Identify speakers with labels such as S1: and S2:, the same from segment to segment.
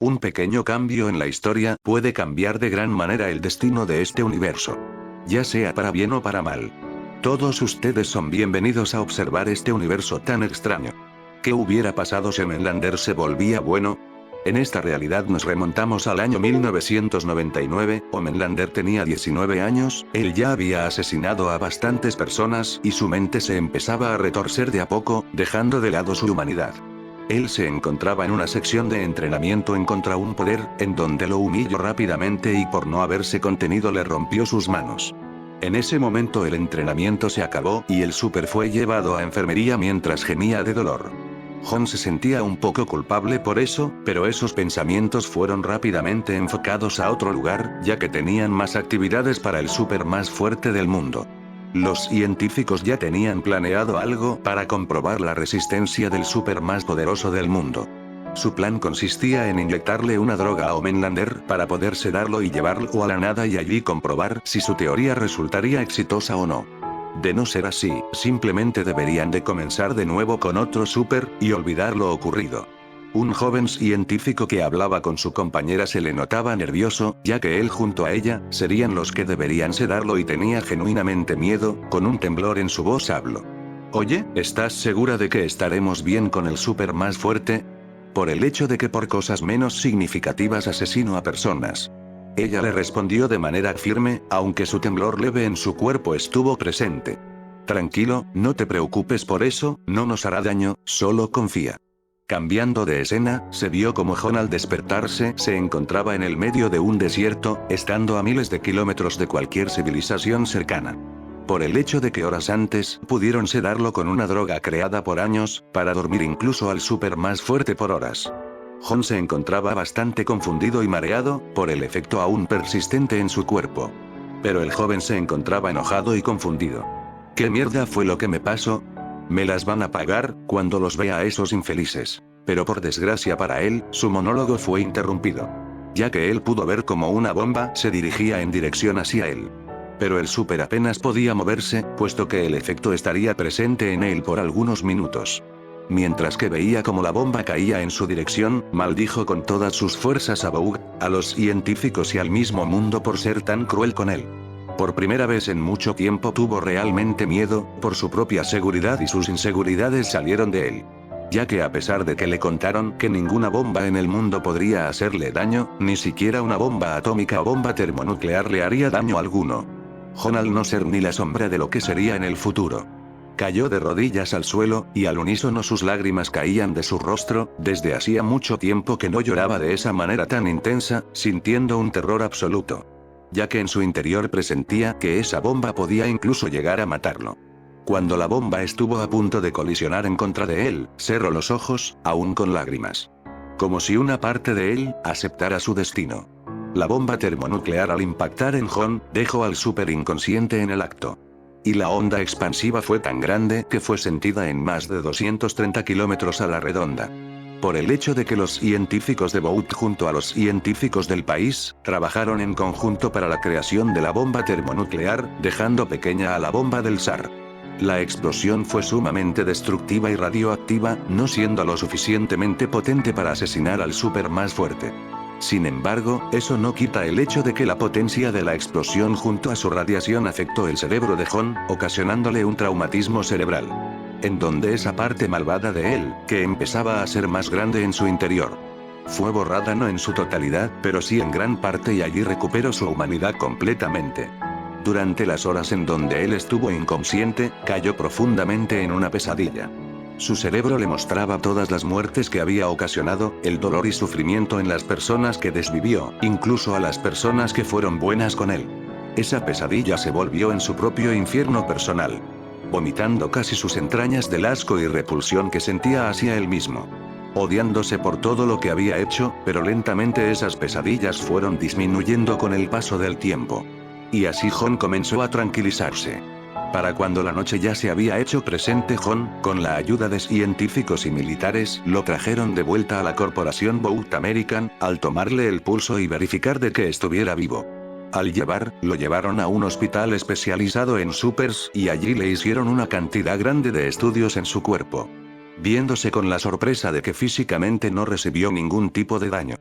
S1: Un pequeño cambio en la historia puede cambiar de gran manera el destino de este universo. Ya sea para bien o para mal. Todos ustedes son bienvenidos a observar este universo tan extraño. ¿Qué hubiera pasado si Homelander se volvía bueno? En esta realidad nos remontamos al año 1999, Homelander tenía 19 años, él ya había asesinado a bastantes personas y su mente se empezaba a retorcer de a poco, dejando de lado su humanidad. Él se encontraba en una sección de entrenamiento en contra un poder, en donde lo humilló rápidamente y por no haberse contenido le rompió sus manos. En ese momento el entrenamiento se acabó y el super fue llevado a enfermería mientras gemía de dolor. Jon se sentía un poco culpable por eso, pero esos pensamientos fueron rápidamente enfocados a otro lugar, ya que tenían más actividades para el super más fuerte del mundo. Los científicos ya tenían planeado algo para comprobar la resistencia del super más poderoso del mundo. Su plan consistía en inyectarle una droga a Homelander para poder sedarlo y llevarlo a la nada y allí comprobar si su teoría resultaría exitosa o no. De no ser así, simplemente deberían de comenzar de nuevo con otro super, y olvidar lo ocurrido. Un joven científico que hablaba con su compañera se le notaba nervioso, ya que él junto a ella, serían los que deberían sedarlo y tenía genuinamente miedo, con un temblor en su voz habló. Oye, ¿estás segura de que estaremos bien con el super más fuerte? Por el hecho de que por cosas menos significativas asesino a personas. Ella le respondió de manera firme, aunque su temblor leve en su cuerpo estuvo presente. Tranquilo, no te preocupes por eso, no nos hará daño, solo confía. Cambiando de escena, se vio como Jon al despertarse se encontraba en el medio de un desierto, estando a miles de kilómetros de cualquier civilización cercana. Por el hecho de que horas antes, pudieron sedarlo con una droga creada por años, para dormir incluso al super más fuerte por horas. Jon se encontraba bastante confundido y mareado, por el efecto aún persistente en su cuerpo. Pero el joven se encontraba enojado y confundido. ¿Qué mierda fue lo que me pasó? Me las van a pagar, cuando los vea a esos infelices. Pero por desgracia para él, su monólogo fue interrumpido. Ya que él pudo ver como una bomba se dirigía en dirección hacia él. Pero el super apenas podía moverse, puesto que el efecto estaría presente en él por algunos minutos. Mientras que veía como la bomba caía en su dirección, maldijo con todas sus fuerzas a Vogue, a los científicos y al mismo mundo por ser tan cruel con él. Por primera vez en mucho tiempo tuvo realmente miedo, por su propia seguridad y sus inseguridades salieron de él. Ya que a pesar de que le contaron que ninguna bomba en el mundo podría hacerle daño, ni siquiera una bomba atómica o bomba termonuclear le haría daño alguno. Jon al no ser ni la sombra de lo que sería en el futuro. Cayó de rodillas al suelo, y al unísono sus lágrimas caían de su rostro, desde hacía mucho tiempo que no lloraba de esa manera tan intensa, sintiendo un terror absoluto. Ya que en su interior presentía que esa bomba podía incluso llegar a matarlo. Cuando la bomba estuvo a punto de colisionar en contra de él, cerró los ojos, aún con lágrimas. Como si una parte de él aceptara su destino. La bomba termonuclear al impactar en Jon, dejó al super inconsciente en el acto. Y la onda expansiva fue tan grande que fue sentida en más de 230 kilómetros a la redonda. Por el hecho de que los científicos de Vout junto a los científicos del país, trabajaron en conjunto para la creación de la bomba termonuclear, dejando pequeña a la bomba del SAR. La explosión fue sumamente destructiva y radioactiva, no siendo lo suficientemente potente para asesinar al super más fuerte. Sin embargo, eso no quita el hecho de que la potencia de la explosión junto a su radiación afectó el cerebro de Jon, ocasionándole un traumatismo cerebral. En donde esa parte malvada de él, que empezaba a ser más grande en su interior, fue borrada no en su totalidad, pero sí en gran parte y allí recuperó su humanidad completamente. Durante las horas en donde él estuvo inconsciente, cayó profundamente en una pesadilla. Su cerebro le mostraba todas las muertes que había ocasionado, el dolor y sufrimiento en las personas que desvivió, incluso a las personas que fueron buenas con él. Esa pesadilla se volvió en su propio infierno personal. Vomitando casi sus entrañas del asco y repulsión que sentía hacia él mismo. Odiándose por todo lo que había hecho, pero lentamente esas pesadillas fueron disminuyendo con el paso del tiempo. Y así Jon comenzó a tranquilizarse. Para cuando la noche ya se había hecho presente, Jon, con la ayuda de científicos y militares, lo trajeron de vuelta a la corporación Vout American, al tomarle el pulso y verificar de que estuviera vivo. Lo llevaron a un hospital especializado en supers, y allí le hicieron una cantidad grande de estudios en su cuerpo. Viéndose con la sorpresa de que físicamente no recibió ningún tipo de daño.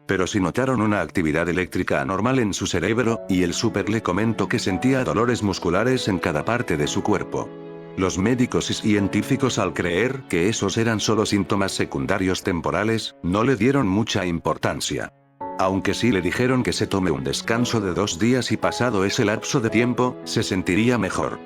S1: Pero sí notaron una actividad eléctrica anormal en su cerebro, y el Super le comentó que sentía dolores musculares en cada parte de su cuerpo. Los médicos y científicos, al creer que esos eran solo síntomas secundarios temporales, no le dieron mucha importancia. Aunque sí le dijeron que se tome un descanso de 2 días y pasado ese lapso de tiempo, se sentiría mejor.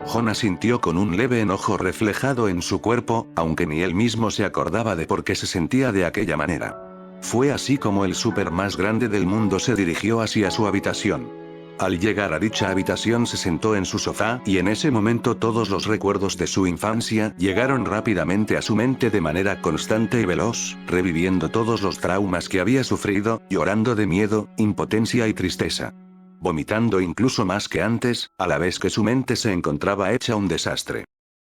S1: Jon sintió con un leve enojo reflejado en su cuerpo, aunque ni él mismo se acordaba de por qué se sentía de aquella manera. Fue así como el Super más grande del mundo se dirigió hacia su habitación. Al llegar a dicha habitación se sentó en su sofá, y en ese momento todos los recuerdos de su infancia llegaron rápidamente a su mente de manera constante y veloz, reviviendo todos los traumas que había sufrido, llorando de miedo, impotencia y tristeza. Vomitando incluso más que antes, a la vez que su mente se encontraba hecha un desastre.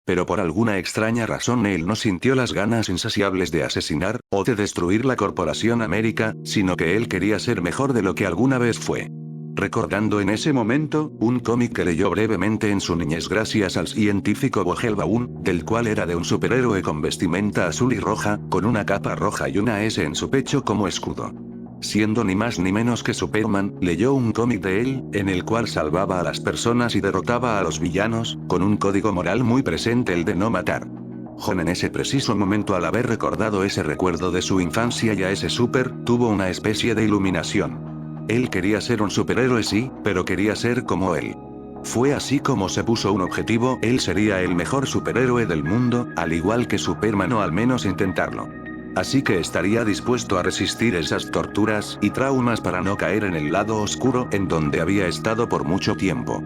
S1: Pero por alguna extraña razón él no sintió las ganas insaciables de asesinar, o de destruir la Corporación América, sino que él quería ser mejor de lo que alguna vez fue. Recordando en ese momento, un cómic que leyó brevemente en su niñez gracias al científico Vogelbaum, del cual era de un superhéroe con vestimenta azul y roja, con una capa roja y una S en su pecho como escudo. Siendo ni más ni menos que Superman, leyó un cómic de él, en el cual salvaba a las personas y derrotaba a los villanos, con un código moral muy presente, el de no matar. Jon en ese preciso momento, al haber recordado ese recuerdo de su infancia y a ese Super, tuvo una especie de iluminación. Él quería ser un superhéroe, sí, pero quería ser como él. Fue así como se puso un objetivo: él sería el mejor superhéroe del mundo, al igual que Superman, o al menos intentarlo. Así que estaría dispuesto a resistir esas torturas y traumas para no caer en el lado oscuro en donde había estado por mucho tiempo.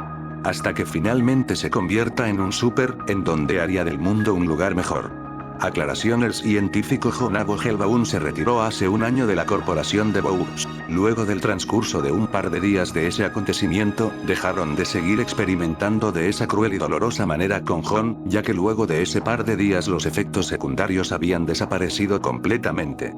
S1: Hasta que finalmente se convierta en un super, en donde haría del mundo un lugar mejor. Aclaración: el científico Jon Vogelbaum se retiró hace 1 año de la corporación de Bourse. Luego del transcurso de un par de días de ese acontecimiento, dejaron de seguir experimentando de esa cruel y dolorosa manera con Jon, ya que luego de ese par de días los efectos secundarios habían desaparecido completamente.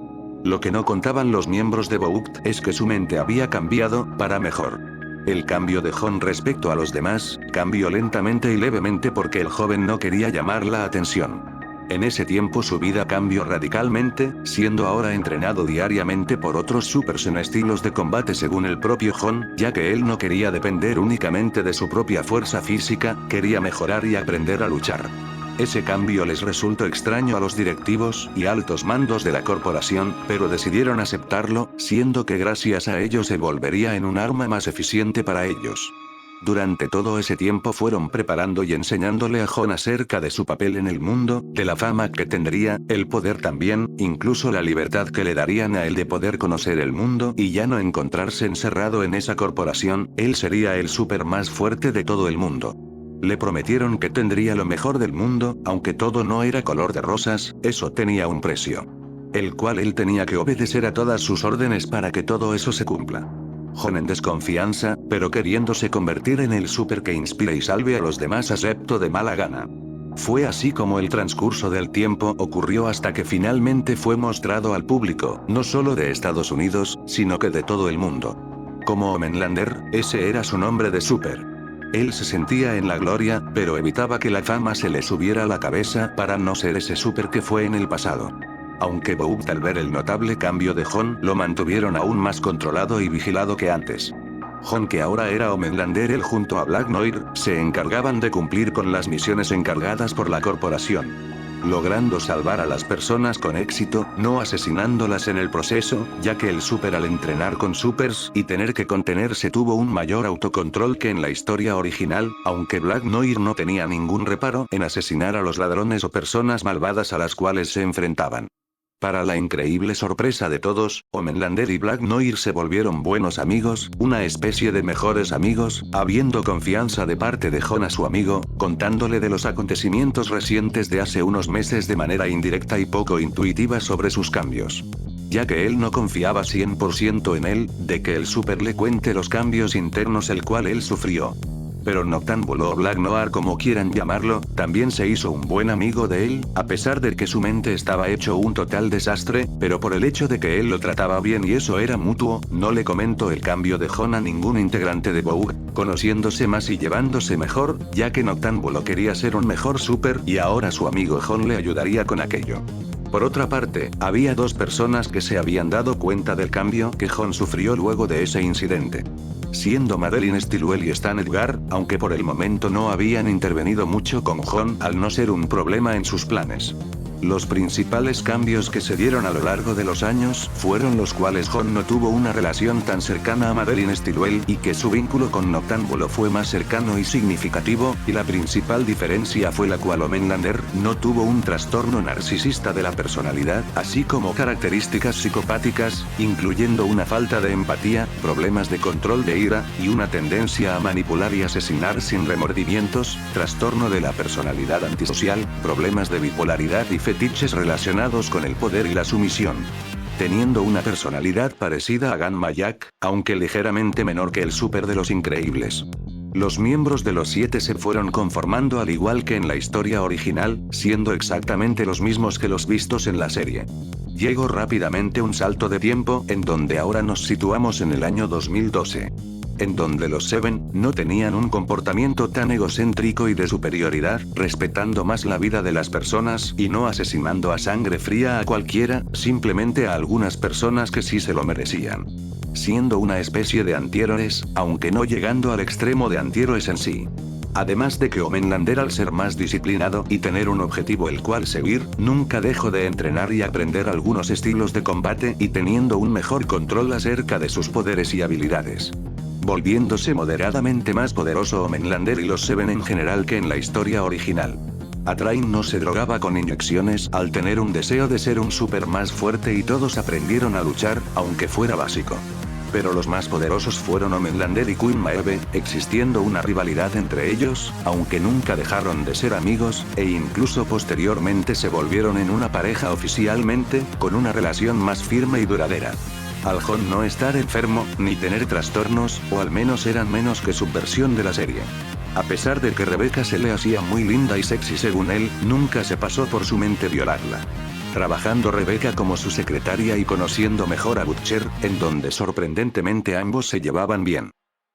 S1: Lo que no contaban los miembros de Bourse es que su mente había cambiado, para mejor. El cambio de Jon respecto a los demás, cambió lentamente y levemente porque el joven no quería llamar la atención. En ese tiempo su vida cambió radicalmente, siendo ahora entrenado diariamente por otros supers en estilos de combate según el propio Jon, ya que él no quería depender únicamente de su propia fuerza física, quería mejorar y aprender a luchar. Ese cambio les resultó extraño a los directivos y altos mandos de la corporación, pero decidieron aceptarlo, siendo que gracias a ello se volvería en un arma más eficiente para ellos. Durante todo ese tiempo fueron preparando y enseñándole a Jon acerca de su papel en el mundo, de la fama que tendría, el poder también, incluso la libertad que le darían a él de poder conocer el mundo y ya no encontrarse encerrado en esa corporación. Él sería el super más fuerte de todo el mundo. Le prometieron que tendría lo mejor del mundo, aunque todo no era color de rosas, eso tenía un precio. El cual él tenía que obedecer a todas sus órdenes para que todo eso se cumpla. Jon en desconfianza, pero queriéndose convertir en el super que inspire y salve a los demás, aceptó de mala gana. Fue así como el transcurso del tiempo ocurrió hasta que finalmente fue mostrado al público, no solo de Estados Unidos, sino que de todo el mundo. Como Homelander, ese era su nombre de super. Él se sentía en la gloria, pero evitaba que la fama se le subiera a la cabeza para no ser ese super que fue en el pasado. Aunque Bourse, al ver el notable cambio de Jon, lo mantuvieron aún más controlado y vigilado que antes. Jon, que ahora era Homelander, él junto a Black Noir, se encargaban de cumplir con las misiones encargadas por la corporación. Logrando salvar a las personas con éxito, no asesinándolas en el proceso, ya que el super, al entrenar con supers y tener que contenerse, tuvo un mayor autocontrol que en la historia original, aunque Black Noir no tenía ningún reparo en asesinar a los ladrones o personas malvadas a las cuales se enfrentaban. Para la increíble sorpresa de todos, Homelander y Black Noir se volvieron buenos amigos, una especie de mejores amigos, habiendo confianza de parte de Jon a su amigo, contándole de los acontecimientos recientes de hace unos meses de manera indirecta y poco intuitiva sobre sus cambios. Ya que él no confiaba 100% en él, de que el super le cuente los cambios internos el cual él sufrió. Pero Noctámbulo o Black Noir, como quieran llamarlo, también se hizo un buen amigo de él, a pesar de que su mente estaba hecho un total desastre, pero por el hecho de que él lo trataba bien y eso era mutuo, no le comentó el cambio de Jon a ningún integrante de Bourse, conociéndose más y llevándose mejor, ya que Noctámbulo quería ser un mejor super y ahora su amigo Jon le ayudaría con aquello. Por otra parte, había dos personas que se habían dado cuenta del cambio que Jon sufrió luego de ese incidente. Siendo Madeline Stillwell y Stan Edgar, aunque por el momento no habían intervenido mucho con Jon al no ser un problema en sus planes. Los principales cambios que se dieron a lo largo de los años fueron los cuales Jon no tuvo una relación tan cercana a Madeline Stillwell y que su vínculo con Noctámbulo fue más cercano y significativo, y la principal diferencia fue la cual Homelander no tuvo un trastorno narcisista de la personalidad, así como características psicopáticas, incluyendo una falta de empatía, problemas de control de ira, y una tendencia a manipular y asesinar sin remordimientos, trastorno de la personalidad antisocial, problemas de bipolaridad y fetiches relacionados con el poder y la sumisión. Teniendo una personalidad parecida a Gamma Jack, aunque ligeramente menor que el Súper de los Increíbles. Los miembros de los 7 se fueron conformando al igual que en la historia original, siendo exactamente los mismos que los vistos en la serie. Llegó rápidamente un salto de tiempo en donde ahora nos situamos en el año 2012. En donde los Seven no tenían un comportamiento tan egocéntrico y de superioridad, respetando más la vida de las personas y no asesinando a sangre fría a cualquiera, simplemente a algunas personas que sí se lo merecían. Siendo una especie de antihéroes, aunque no llegando al extremo de antihéroes en sí. Además de que Homelander, al ser más disciplinado y tener un objetivo el cual seguir, nunca dejó de entrenar y aprender algunos estilos de combate y teniendo un mejor control acerca de sus poderes y habilidades. Volviéndose moderadamente más poderoso Homelander y los Seven en general que en la historia original. Atrain no se drogaba con inyecciones al tener un deseo de ser un super más fuerte y todos aprendieron a luchar, aunque fuera básico. Pero los más poderosos fueron Homelander y Queen Maeve, existiendo una rivalidad entre ellos, aunque nunca dejaron de ser amigos, e incluso posteriormente se volvieron en una pareja oficialmente, con una relación más firme y duradera. Al Jon no estar enfermo, ni tener trastornos, o al menos eran menos que su versión de la serie. A pesar de que Rebecca se le hacía muy linda y sexy según él, nunca se pasó por su mente violarla. Trabajando Rebecca como su secretaria y conociendo mejor a Butcher, en donde sorprendentemente ambos se llevaban bien.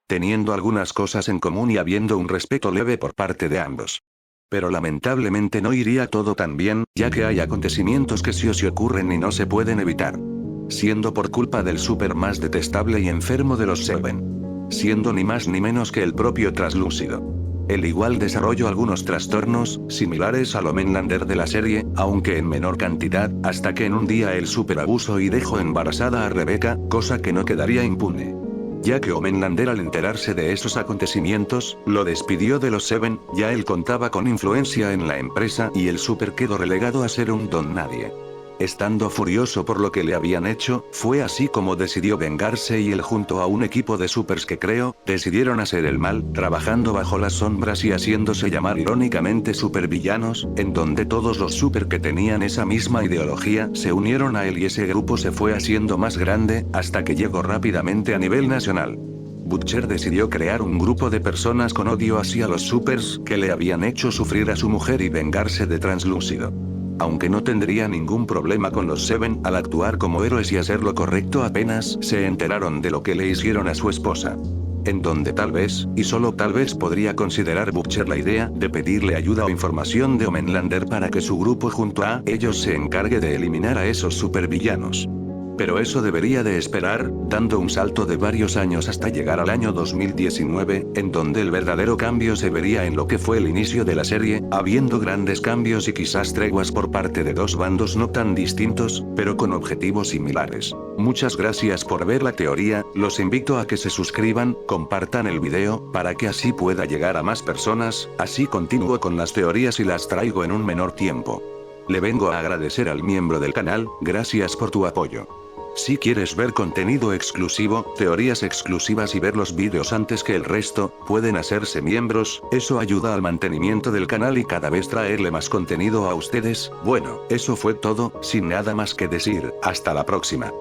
S1: Teniendo algunas cosas en común y habiendo un respeto leve por parte de ambos. Pero lamentablemente no iría todo tan bien, ya que hay acontecimientos que sí o sí ocurren y no se pueden evitar. Siendo por culpa del súper más detestable y enfermo de los Seven. Siendo ni más ni menos que el propio Translúcido. El igual desarrolló algunos trastornos, similares al Homelander de la serie, aunque en menor cantidad, hasta que en un día el súper abusó y dejó embarazada a Rebecca, cosa que no quedaría impune. Ya que Homelander al enterarse de esos acontecimientos, lo despidió de los Seven, ya él contaba con influencia en la empresa y el súper quedó relegado a ser un don nadie. Estando furioso por lo que le habían hecho, fue así como decidió vengarse y él junto a un equipo de supers que creo, decidieron hacer el mal, trabajando bajo las sombras y haciéndose llamar irónicamente supervillanos, en donde todos los super que tenían esa misma ideología se unieron a él y ese grupo se fue haciendo más grande, hasta que llegó rápidamente a nivel nacional. Butcher decidió crear un grupo de personas con odio hacia los supers que le habían hecho sufrir a su mujer y vengarse de Translúcido. Aunque no tendría ningún problema con los Seven al actuar como héroes y hacer lo correcto apenas se enteraron de lo que le hicieron a su esposa. En donde tal vez, y solo tal vez podría considerar Butcher la idea de pedirle ayuda o información de Homelander para que su grupo junto a ellos se encargue de eliminar a esos supervillanos. Pero eso debería de esperar, dando un salto de varios años hasta llegar al año 2019, en donde el verdadero cambio se vería en lo que fue el inicio de la serie, habiendo grandes cambios y quizás treguas por parte de dos bandos no tan distintos, pero con objetivos similares. Muchas gracias por ver la teoría, los invito a que se suscriban, compartan el video, para que así pueda llegar a más personas, así continúo con las teorías y las traigo en un menor tiempo. Le vengo a agradecer al miembro del canal, gracias por tu apoyo. Si quieres ver contenido exclusivo, teorías exclusivas y ver los vídeos antes que el resto, pueden hacerse miembros, eso ayuda al mantenimiento del canal y cada vez traerle más contenido a ustedes. Bueno, eso fue todo, sin nada más que decir, hasta la próxima.